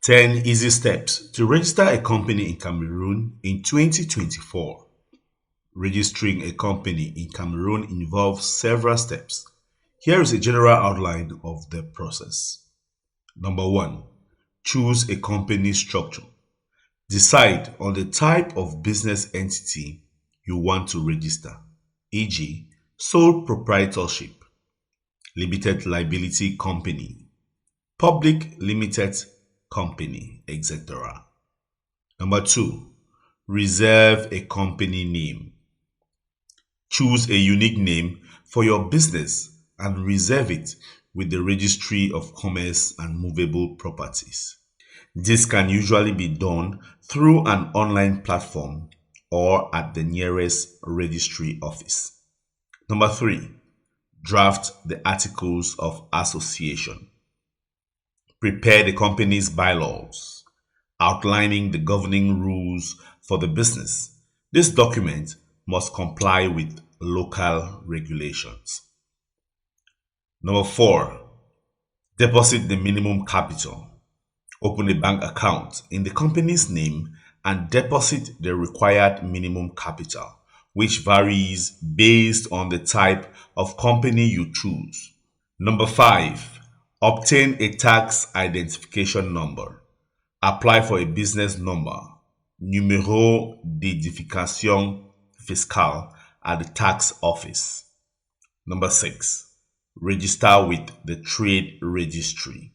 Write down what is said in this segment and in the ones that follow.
10 easy steps to register a company in Cameroon in 2024. Registering a company in Cameroon involves several steps. Here is a general outline of the process. Number 1. Choose a company structure. Decide on the type of business entity you want to register, e.g., sole proprietorship, limited liability company, public limited company, etc. Number 2. Reserve a company name. Choose a unique name for your business and reserve it with the Registry of Commerce and Movable Properties. This can usually be done through an online platform or at the nearest registry office. Number 3. Draft the Articles of Association. Prepare the company's bylaws, outlining the governing rules for the business. This document must comply with local regulations. Number 4. Deposit the minimum capital. Open a bank account in the company's name and deposit the required minimum capital, which varies based on the type of company you choose. Number 5. Obtain a tax identification number. Apply for a business number, numéro d'identification fiscale, at the tax office. Number 6. Register with the trade registry.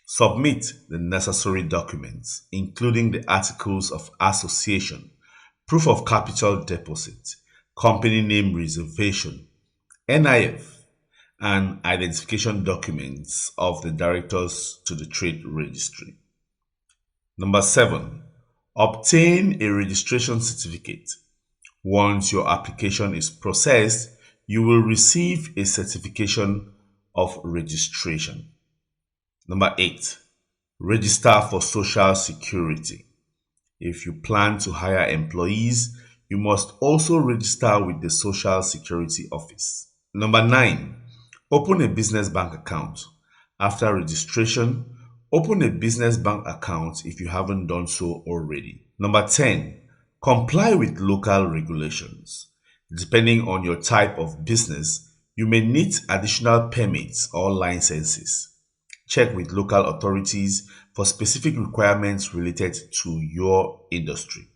Submit the necessary documents, including the Articles of Association, proof of capital deposit, company name reservation, NIF, and identification documents of the directors to the trade registry. Number 7. Obtain a registration certificate. Once your application is processed, you will receive a certification of registration. Number 8. Register for Social Security. If you plan to hire employees, you must also register with the Social Security Office. Number 9. Open a business bank account. After registration, open a business bank account if you haven't done so already. Number 10. Comply with local regulations. Depending on your type of business, you may need additional permits or licenses. Check with local authorities for specific requirements related to your industry.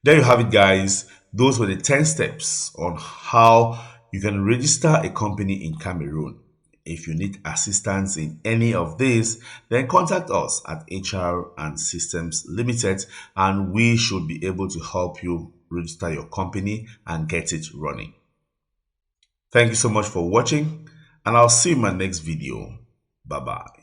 There you have it, guys. Those were the 10 steps on how you can register a company in Cameroon. If you need assistance in any of this, then contact us at HR and Systems Limited, and we should be able to help you register your company and get it running. Thank you so much for watching, and I'll see you in my next video. Bye-bye.